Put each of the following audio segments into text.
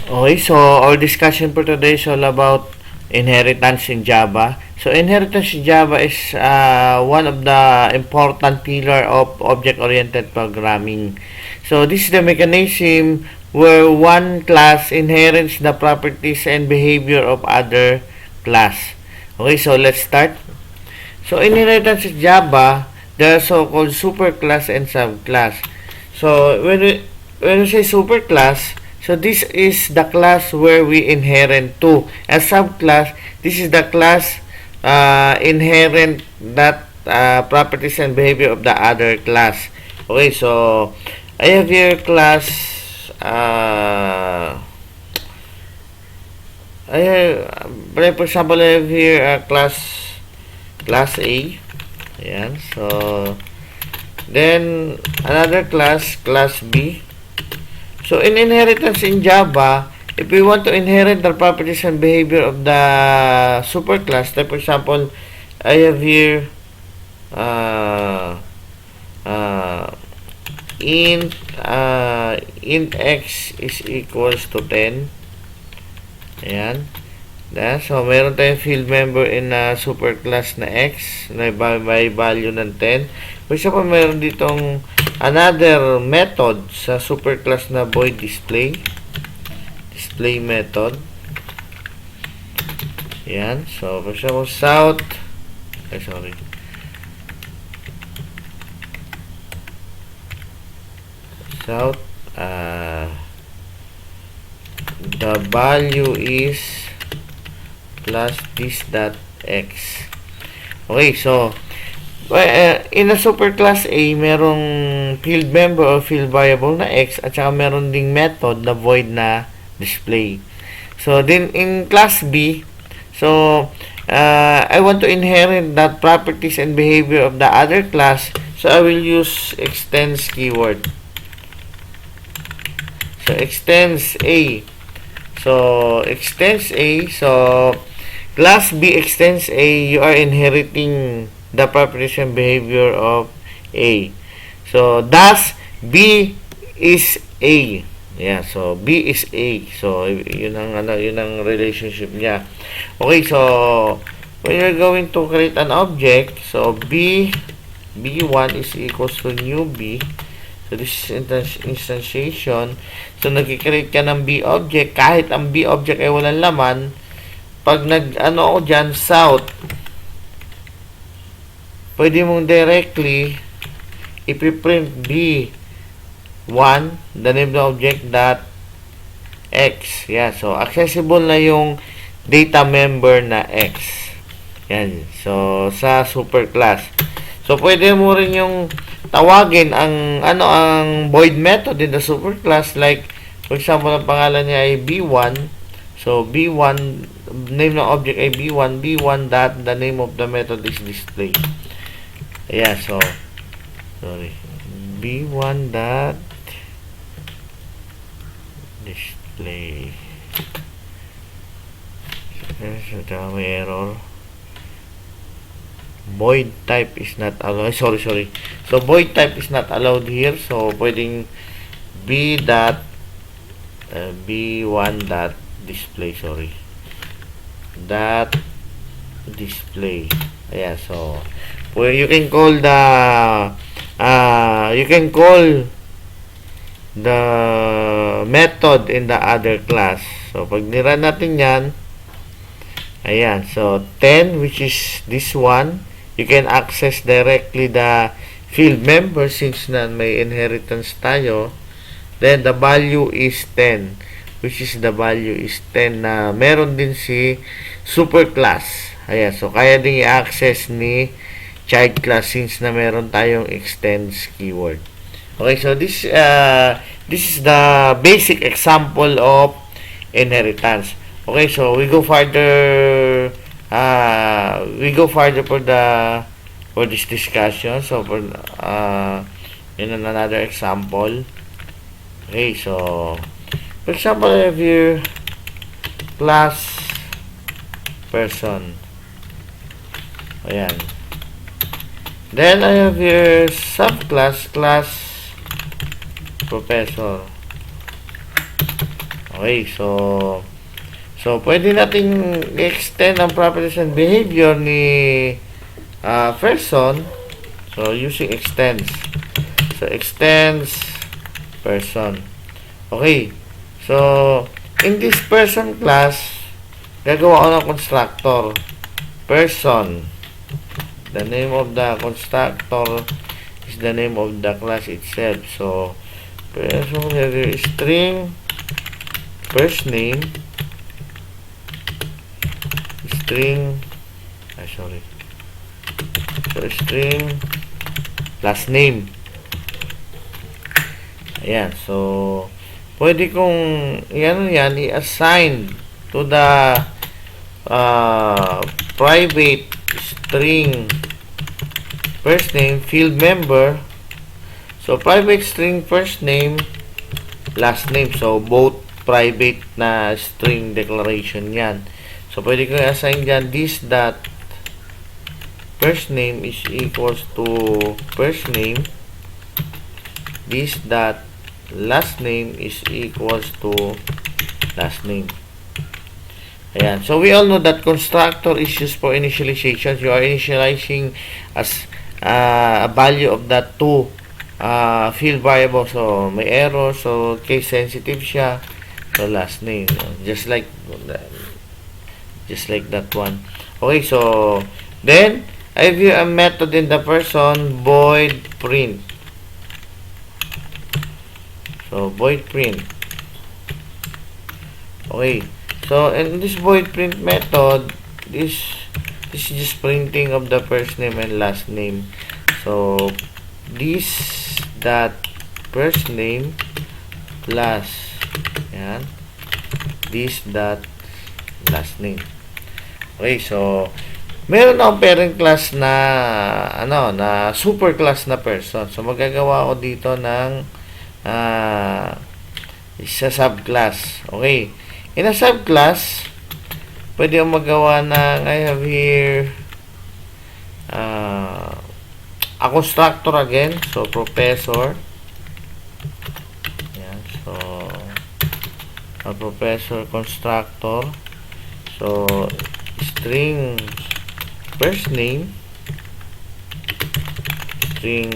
Okay, so our discussion for today is all about inheritance in Java. So inheritance in Java is one of the important pillar of object-oriented programming. So this is the mechanism where one class inherits the properties and behavior of other class. Okay, so let's start. So inheritance in Java, there are so-called superclass and subclass. So when we say superclass, so this is the class where we inherit to. A subclass, this is the class inherent that properties and behavior of the other class. Okay, so I have here class. I have, for example, I have here class A. Ayan, so then another class B. So in inheritance in Java, if we want to inherit the properties and behavior of the superclass, like for example, I have here int x is equals to 10. Ayan. So, meron tayong field member in superclass na x na may value ng 10. For example, meron ditong another method sa superclass na void display method. Yan. So, for example, south the value is plus this dot x. Okay, so in a superclass A, merong field member or field variable na x at saka meron ding method na void na display. So then in class B, so I want to inherit that properties and behavior of the other class, so I will use extends keyword. So extends A. So class B extends A, you are inheriting the properties and behavior of A. So thus B is A. Yeah, so B is A. So yun ang relationship niya. Okay, so when you're going to create an object, so B1 is equals to new B. So this is instantiation. So nagki-create ka ng B object, kahit ang B object ay walang laman, pag ako dyan, south, pwede mong directly ipiprint B1, the name of the object, dot X. Yeah, so accessible na yung data member na X. Yan. So, sa superclass. So, pwede mo rin yung tawagin ang void method in the superclass, like, for example, ang pangalan niya ay B1. So, B1, name ng object ay B1 dot the name of the method is display. Yeah, so, B1 dot display. So, may error. Void type is not allowed. Sorry. So, void type is not allowed here. So, pwedeng B1 dot display, dot display. Ayan, so you can call the method in the other class. So pag nirun natin yan, ayan, so 10, which is this one, you can access directly the field member since na may inheritance tayo. Then the value is 10, which is the value is 10 na meron din si superclass. Ayan, so kaya din i-access ni child class since na meron tayong extends keyword. Okay, so this is the basic example of inheritance. Okay, so we go further for this discussion. So for in another example. Okay, so for example, I have here class person. Ayan. Then I have here subclass class professor. Okay, so pwede nating extend ang properties and behavior ni person. So using extends. So extends person. Okay. So in this person class, gagawa ako ng constructor. Person. The name of the constructor is the name of the class itself. So person string first name string so string last name. Ayan, so pwede kong yan i-assign to the private string first name field member. So private string first name last name, so both private na string declaration yan. So pwede ko i-assign dyan this dot first name is equals to first name, this dot last name is equals to last name. Ayan. So we all know that constructor is used for initialization. You are initializing as a value of that two field variable. So may error, so case sensitive siya. So last name, just like that one. Okay, so then I view a method in the person void print. So void print. Okay, so in this void print method, this is just printing of the first name and last name. So this that first name plus yan, this dot last name. Okay, so meron akong parent class na na super class na person. So magagawa ako dito ng isa subclass. Okay, in a subclass pwede akong magawa ng I have here a constructor again. So professor, yan, so a professor constructor. So string first name string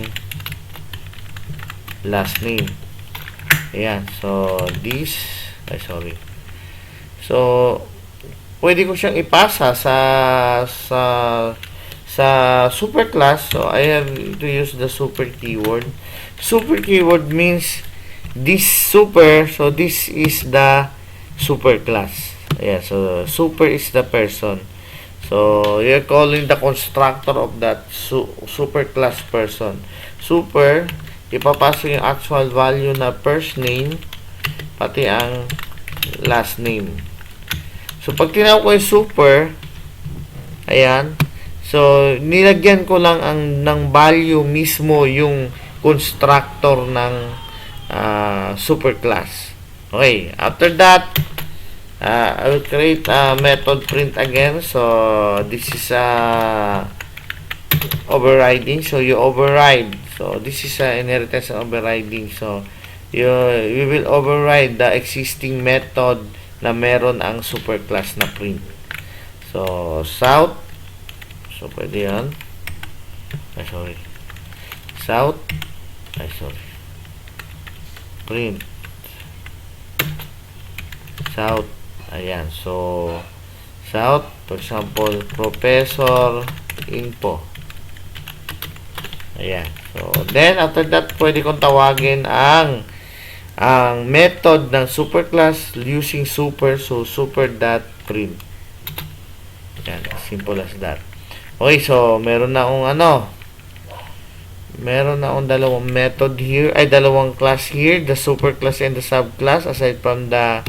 last name. Ayan, so this so pwede ko siyang ipasa sa super class. So I have to use the super keyword. Super keyword means this super, so this is the super class. Ayan, so super is the person. So you're calling the constructor of that super class person. Super, ipapasok yung actual value na first name pati ang last name. So pag tinawag ko yung super, ayan, so nilagyan ko lang ng value mismo yung constructor ng super class. Okay, after that I will create a method print again. So this is overriding. So you override. So this is inheritance and overriding. So we will override the existing method na meron ang super class na print. So south. So pwede yan. South. Print. South. Ayan, so south, for example, professor info. Ayan, so then after that pwede kong tawagin ang method ng superclass using super. So super.print. Ayan, simple as that. Okay, so meron na akong dalawang method here, dalawang class here, the superclass and the subclass aside from the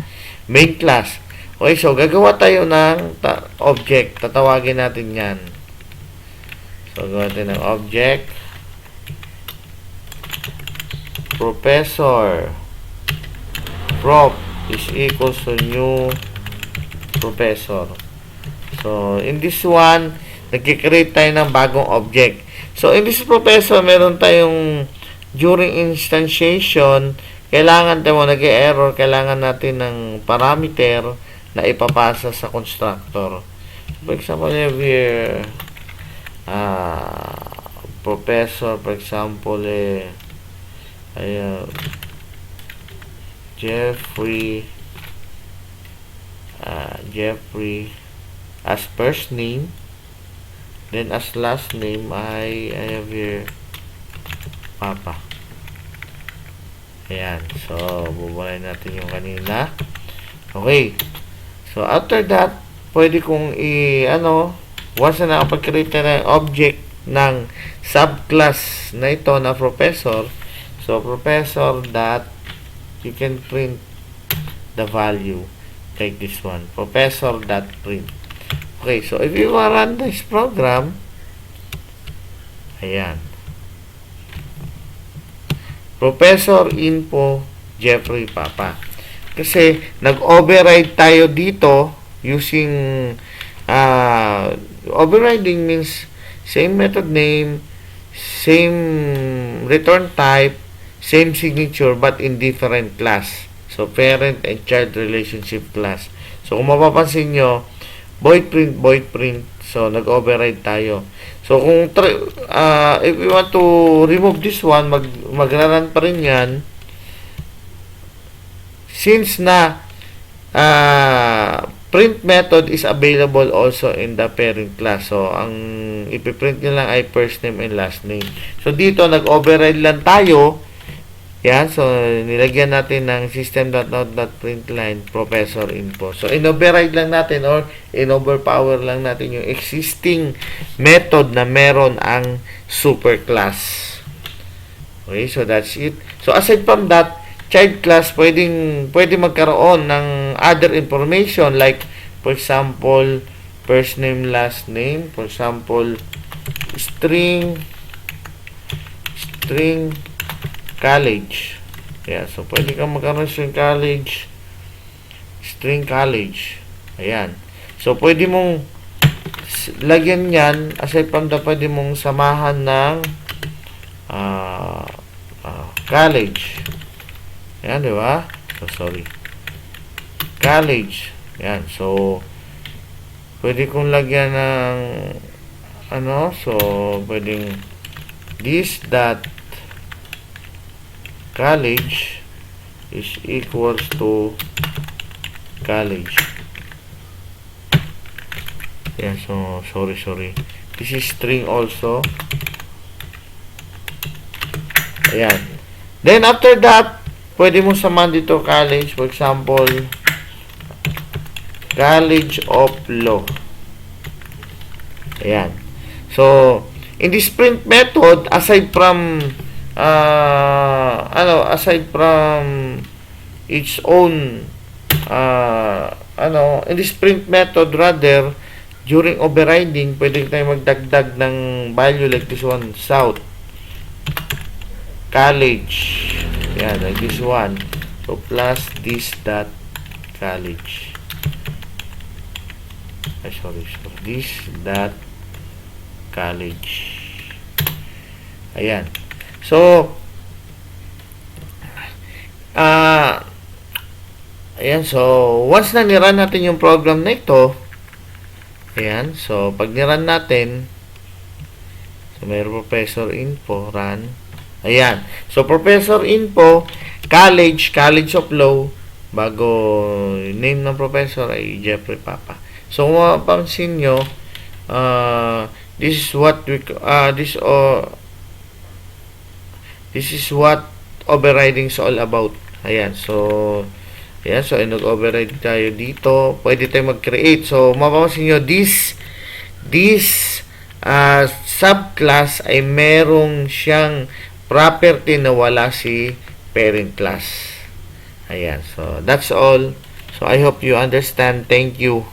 main class. Okay, so gagawa tayo ng object. Tatawagin natin yan. So, gagawa natin ng object. Professor. Prof is equals to new professor. So, in this one, nag-create tayo ng bagong object. So, in this professor, meron tayong during instantiation, kailangan mo nag-error, kailangan natin ng parameter na ipapasa sa constructor. For example, here, professor, for example, Jeffrey as first name, then as last name I have here Papa. Ayan, so bubulay natin yung kanina. Okay, so after that pwede kong once na nakapag-create na ng object ng subclass na ito na professor, so professor dot, you can print the value like this one, professor dot print. Okay, so if you run this program, ayan, professor info Jeffrey Papa, kasi nag-override tayo dito using overriding means same method name, same return type, same signature, but in different class. So, parent and child relationship class. So, kung mapapansin nyo, void print. So, nag-override tayo. So, kung if we want to remove this one, magra-run pa rin yan. Since na print method is available also in the parent class. So, ang ipiprint nyo lang ay first name and last name. So, dito, nag-override lang tayo. Yan. So, nilagyan natin ng system.out.println professor info. So, in-override lang natin or in-overpower lang natin yung existing method na meron ang superclass. Okay, so that's it. So, aside from that, child class, pwede magkaroon ng other information like, for example, first name, last name. For example, string college. Yeah, so pwede kang magkaroon ng string college. Ayan. So, pwede mong lagyan yan, aside from that, pwede mong samahan ng college. Ayan, di ba? So, sorry. College. Ayan. So, pwede kong lagyan ng so, pwedeng this dot college is equals to college. Ayan. So, sorry. This is string also. Ayan. Then, after that, pwede mo samahan dito college, for example, College of Law. Ayan. So, in this print method, aside from its own in this print method rather, during overriding, pwede tayo magdagdag ng value like this one, South College. Yan, like this one. So, plus this dot college. Sorry. This dot college. Ayan. So, ayan. So, once na nirun natin yung program na ito, ayan. So, pag nirun natin, so, mayroon professor info, run. Ayan. So, professor info, college of law, bago name ng professor ay Jeffrey Papa. So, kung mapapansin nyo, this is what overriding is all about. Ayan. So, nag-override tayo dito. Pwede tayo mag-create. So, mapapansin nyo, this subclass ay merong siyang property na wala si parent class. Ayan. So, that's all. So, I hope you understand. Thank you.